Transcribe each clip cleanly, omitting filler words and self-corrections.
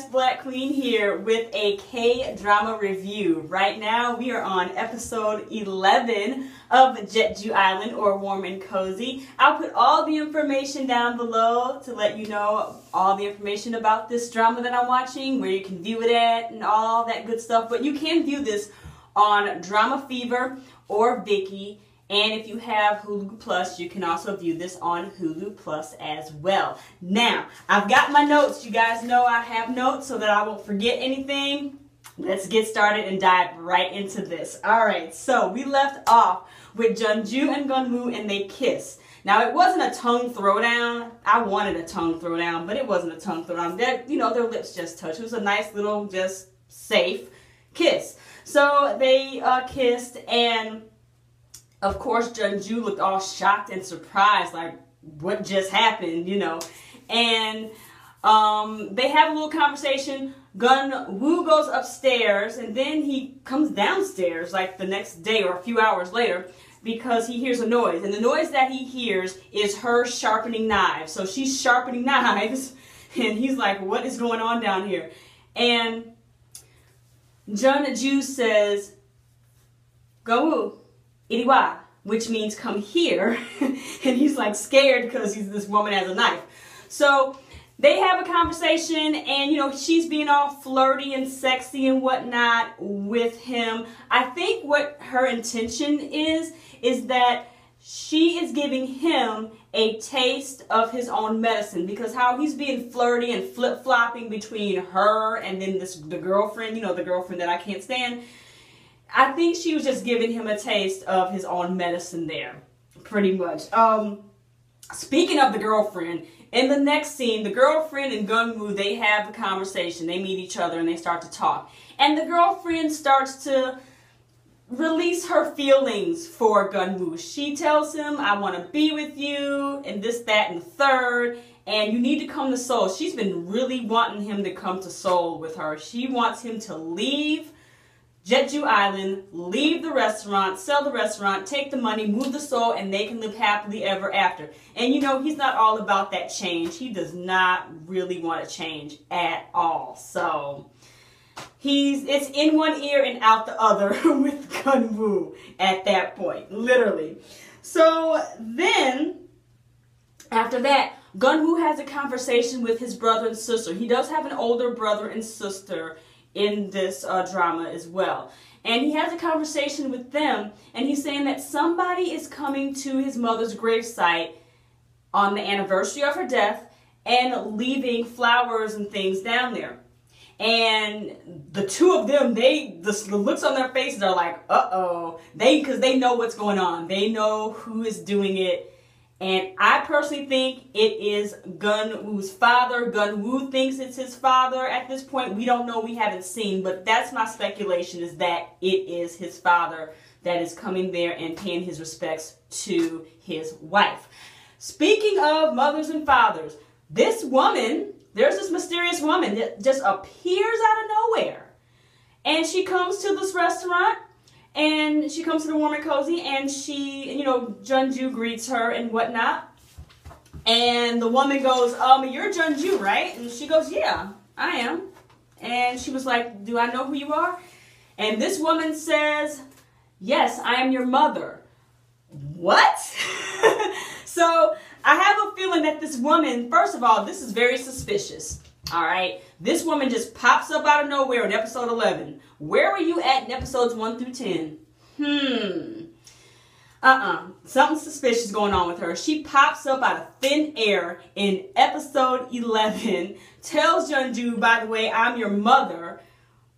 Black Queen here with a K-drama review. Right now we are on episode 11 of Jeju Island, or Warm and Cozy. I'll put all the information down below to let you know all the information about this drama that I'm watching, where you can view it at and all that good stuff. But you can view this on Dramafever or Viki. And if you have Hulu Plus, you can also view this on Hulu Plus as well. Now, I've got my notes. You guys know I have notes so that I won't forget anything. Let's get started and dive right into this. All right, so we left off with Jung Joo and Gun Woo, and they kiss. Now, it wasn't a tongue throwdown. I wanted a tongue throwdown, but it wasn't a tongue throwdown. Their lips just touched. It was a nice little, just safe kiss. So they kissed, and of course, Jung Joo looked all shocked and surprised, like, what just happened, you know. And they have a little conversation. Gun Woo goes upstairs, and then he comes downstairs, like, the next day or a few hours later, because he hears a noise. And the noise that he hears is her sharpening knives. So she's sharpening knives, and he's like, what is going on down here? And Jung Joo says, Gun Woo, Iriwa, which means come here. And he's like scared because this woman has a knife. So they have a conversation, and you know, she's being all flirty and sexy and whatnot with him. I think what her intention is that she is giving him a taste of his own medicine, because how he's being flirty and flip-flopping between her and then the girlfriend, you know, the girlfriend that I can't stand. I think she was just giving him a taste of his own medicine there, pretty much. Speaking of the girlfriend, in the next scene, the girlfriend and Gun Woo, they have a conversation. They meet each other and they start to talk. And the girlfriend starts to release her feelings for Gun Woo. She tells him, I want to be with you, and this, that, and the third. And you need to come to Seoul. She's been really wanting him to come to Seoul with her. She wants him to leave Jeju Island, leave the restaurant, sell the restaurant, take the money, move to Seoul, and they can live happily ever after. And you know, he's not all about that change. He does not really want to change at all. So it's in one ear and out the other with Gun Woo at that point, literally. So then, after that, Gun Woo has a conversation with his brother and sister. He does have an older brother and sister in this drama as well. And he has a conversation with them, and he's saying that somebody is coming to his mother's gravesite on the anniversary of her death and leaving flowers and things down there. And the two of them, the looks on their faces are like, uh-oh. Because they know what's going on. They know who is doing it. And I personally think it is Gun Woo's father. Gun Woo thinks it's his father at this point. We don't know. We haven't seen. But that's my speculation, is that it is his father that is coming there and paying his respects to his wife. Speaking of mothers and fathers, this woman, there's this mysterious woman that just appears out of nowhere. And she comes to this restaurant. And she comes to the Warm and Cozy, and Jung Joo greets her and whatnot. And the woman goes, you're Jung Joo, right? And she goes, yeah, I am. And she was like, do I know who you are? And this woman says, yes, I am your mother. What? So I have a feeling that this woman, first of all, this is very suspicious. All right, this woman just pops up out of nowhere in episode 11. Where were you at in episodes 1 through 10? Something suspicious going on with her. She pops up out of thin air in episode 11, tells Jung Joo, by the way, I'm your mother.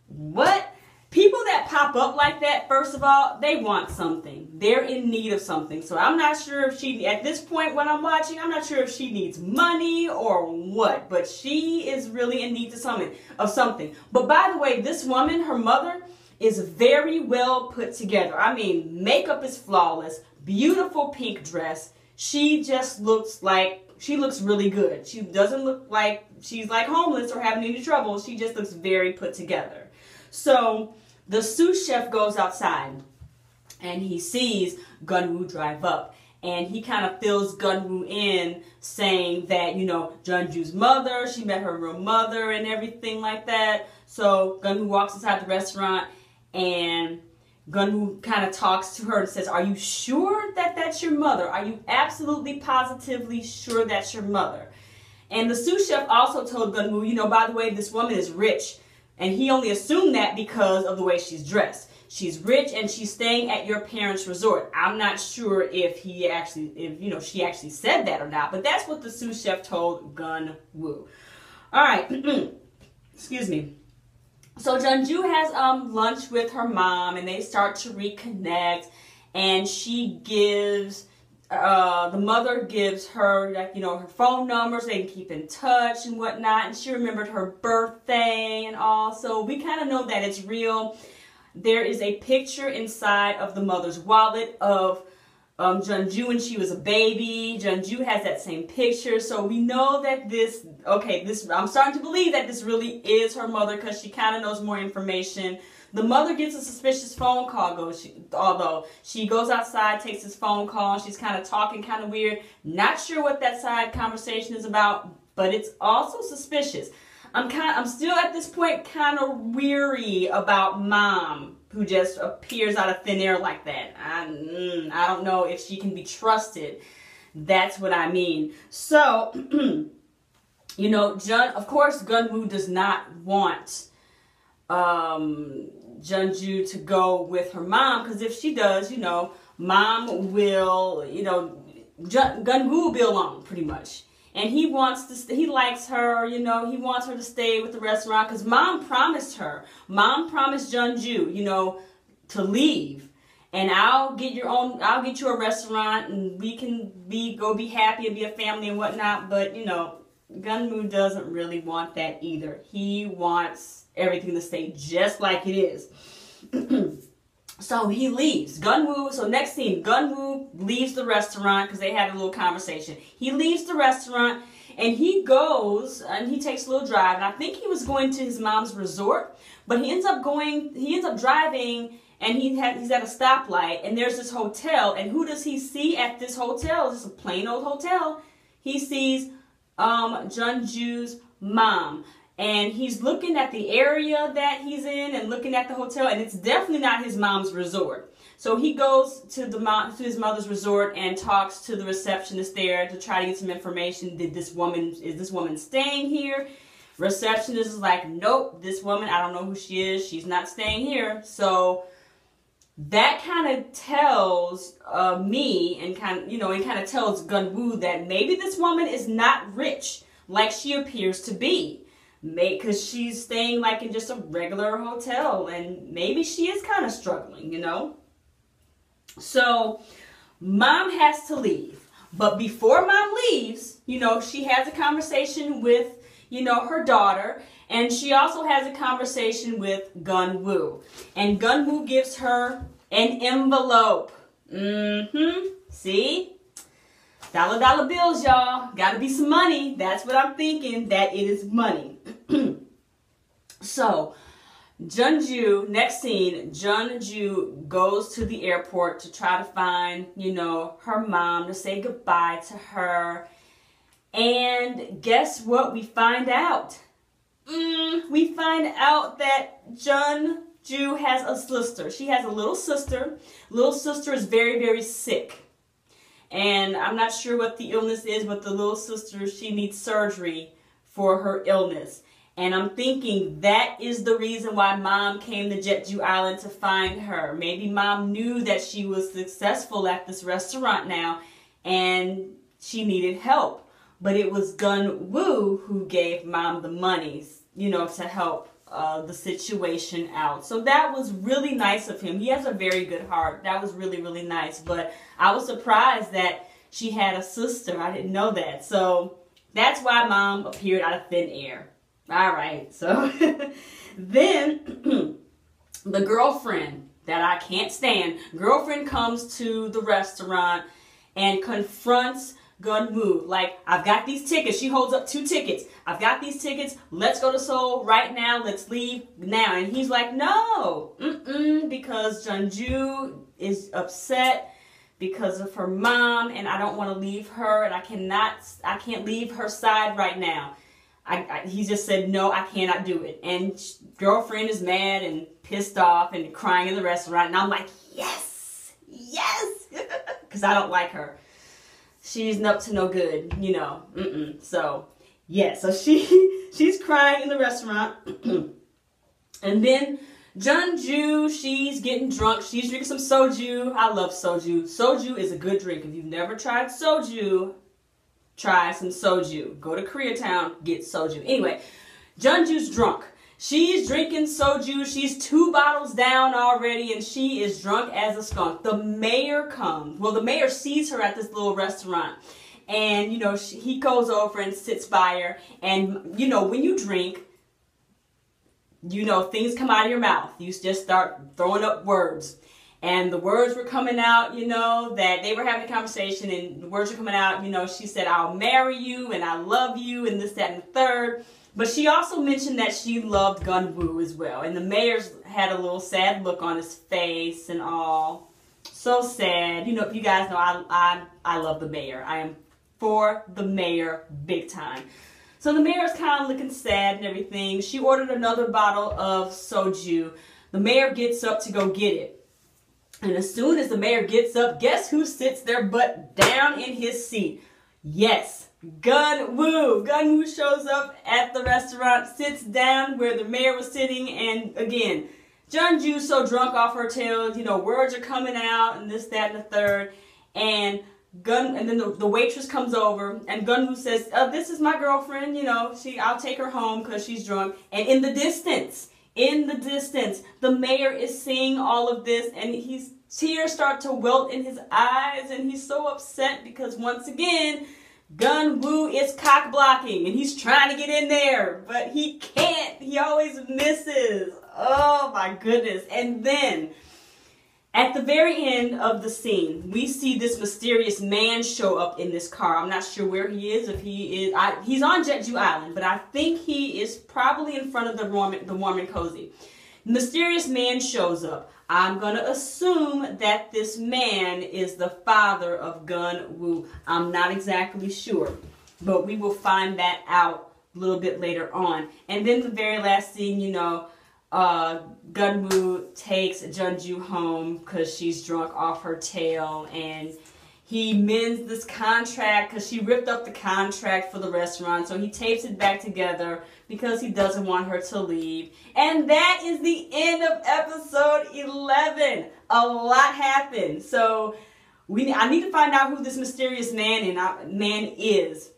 What? People that pop up like that, first of all, they want something. They're in need of something. So I'm not sure if she, at this point when I'm watching, I'm not sure if she needs money or what. But she is really in need of something. But by the way, this woman, her mother, is very well put together. I mean, makeup is flawless. Beautiful pink dress. She just looks like, she looks really good. She doesn't look like she's like homeless or having any trouble. She just looks very put together. So the sous chef goes outside and he sees Gun Woo drive up, and he kind of fills Gun Woo in, saying that, you know, Jung Joo's mother, she met her real mother and everything like that. So Gun Woo walks inside the restaurant, and Gun Woo kind of talks to her and says, are you sure that that's your mother? Are you absolutely positively sure that's your mother? And the sous chef also told Gun Woo, you know, by the way, this woman is rich. And he only assumed that because of the way she's dressed. She's rich and she's staying at your parents' resort. I'm not sure if she actually said that or not, but that's what the sous chef told Gun Woo. All right, excuse me. So Jung Joo has lunch with her mom, and they start to reconnect, and she gives, the mother gives her, like, you know, her phone numbers, they can keep in touch and whatnot, and she remembered her birthday and all, so we kind of know that it's real. There is a picture inside of the mother's wallet of Jung Joo when she was a baby. Jung Joo has that same picture, so we know that I'm starting to believe that this really is her mother, because she kind of knows more information. The mother gets a suspicious phone call, although she goes outside, takes this phone call, she's kind of talking kind of weird. Not sure what that side conversation is about, but it's also suspicious. I'm still at this point kind of weary about Mom, who just appears out of thin air like that. I don't know if she can be trusted. That's what I mean. So, you know, of course, Gun Woo does not want Jung Joo to go with her mom, because if she does, you know, Mom will, you know, Gun Woo will be alone pretty much. And he likes her, you know, he wants her to stay with the restaurant, because Mom promised Jung Joo, you know, to leave, and I'll get you a restaurant, and we can go be happy and be a family and whatnot. But, you know, Gun Woo doesn't really want that either. He wants everything to stay just like it is. So he leaves. So next scene, Gun Woo leaves the restaurant, because they had a little conversation. He leaves the restaurant, and he goes, and he takes a little drive, and I think he was going to his mom's resort, but he ends up driving, and he's at a stoplight, and there's this hotel, and who does he see at this hotel? It's just a plain old hotel. He sees Jung Joo's mom. And he's looking at the area that he's in and looking at the hotel, and it's definitely not his mom's resort. So he goes to his mother's resort and talks to the receptionist there to try to get some information. Is this woman staying here? Receptionist is like, nope, this woman, I don't know who she is. She's not staying here. So that kind of tells me, and kind of tells Gun Woo that maybe this woman is not rich like she appears to be. Because she's staying like in just a regular hotel, and maybe she is kind of struggling, you know. So Mom has to leave, but before Mom leaves, you know, she has a conversation with, you know, her daughter, and she also has a conversation with Gun Woo, and Gun Woo gives her an envelope. See? Dollar bills, y'all. Gotta be some money. That's what I'm thinking, that it is money. So, next scene, Jung Joo goes to the airport to try to find, you know, her mom, to say goodbye to her. And guess what we find out? We find out that Jung Joo has a sister. She has a little sister. Little sister is very, very sick. And I'm not sure what the illness is, but the little sister, she needs surgery for her illness. And I'm thinking that is the reason why Mom came to Jeju Island to find her. Maybe Mom knew that she was successful at this restaurant now, and she needed help. But it was Gun Woo who gave Mom the money, you know, to help the situation out. So that was really nice of him. He has a very good heart. That was really, really nice. But I was surprised that she had a sister. I didn't know that. So that's why Mom appeared out of thin air. All right, so then the girlfriend that I can't stand, girlfriend comes to the restaurant and confronts Gun Woo. Like, I've got these tickets. She holds up 2 tickets. I've got these tickets. Let's go to Seoul right now. Let's leave now. And he's like, no, because Jung Joo is upset because of her mom, and I don't want to leave her, and I can't leave her side right now. He just said, no, I cannot do it. And girlfriend is mad and pissed off and crying in the restaurant. And I'm like, yes, yes, because I don't like her. She's up to no good, you know. So, yeah, so she's crying in the restaurant. And then Jung Joo, she's getting drunk. She's drinking some soju. I love soju. Soju is a good drink. If you've never tried soju, try some soju. Go to Koreatown, get soju. Anyway, Jung Joo's drunk. She's drinking soju. She's 2 bottles down already, and she is drunk as a skunk. The mayor comes. Well, the mayor sees her at this little restaurant, and, you know, he goes over and sits by her. And, you know, when you drink, you know, things come out of your mouth. You just start throwing up words. And the words were coming out, you know, that they were having a conversation, and the words were coming out, you know, she said, I'll marry you, and I love you, and this, that, and the third. But she also mentioned that she loved Geon Woo as well. And the mayor's had a little sad look on his face and all. So sad. You know, if you guys know, I love the mayor. I am for the mayor big time. So the mayor's kind of looking sad and everything. She ordered another bottle of soju. The mayor gets up to go get it. And as soon as the mayor gets up, guess who sits their butt down in his seat? Yes, Geon Woo. Geon Woo shows up at the restaurant, sits down where the mayor was sitting, and again, Jung Joo's so drunk off her tail, you know, words are coming out and this, that, and the third. And then the waitress comes over, and Geon Woo says, this is my girlfriend, you know, I'll take her home because she's drunk. And in the distance, the mayor is seeing all of this, and tears start to welt in his eyes, and he's so upset because once again, Geon Woo is cock blocking, and he's trying to get in there, but he can't. He always misses. Oh my goodness. And then at the very end of the scene, we see this mysterious man show up in this car. I'm not sure where he is. If he is, he's on Jeju Island, but I think he is probably in front of the warm and cozy. The mysterious man shows up. I'm going to assume that this man is the father of Geon Woo. I'm not exactly sure, but we will find that out a little bit later on. And then the very last scene, you know, Geon Woo takes Jung Joo home because she's drunk off her tail, and he mends this contract because she ripped up the contract for the restaurant, so he tapes it back together because he doesn't want her to leave. And that is the end of episode 11. A lot happened, so I need to find out who this mysterious man is,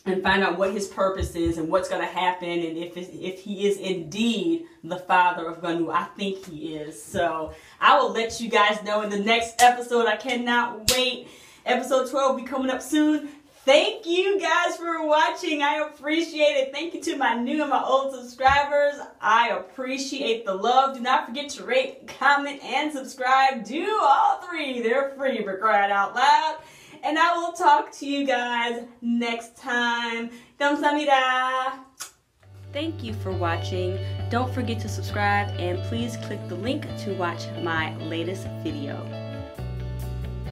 and find out what his purpose is and what's going to happen, and if he is indeed the father of Geon Woo. I think he is. So I will let you guys know in the next episode. I cannot wait. Episode 12 will be coming up soon. Thank you guys for watching. I appreciate it. Thank you to my new and my old subscribers. I appreciate the love. Do not forget to rate, comment, and subscribe. Do all 3. They're free for crying out loud. And I will talk to you guys next time. 감사합니다. Thank you for watching. Don't forget to subscribe, and please click the link to watch my latest video.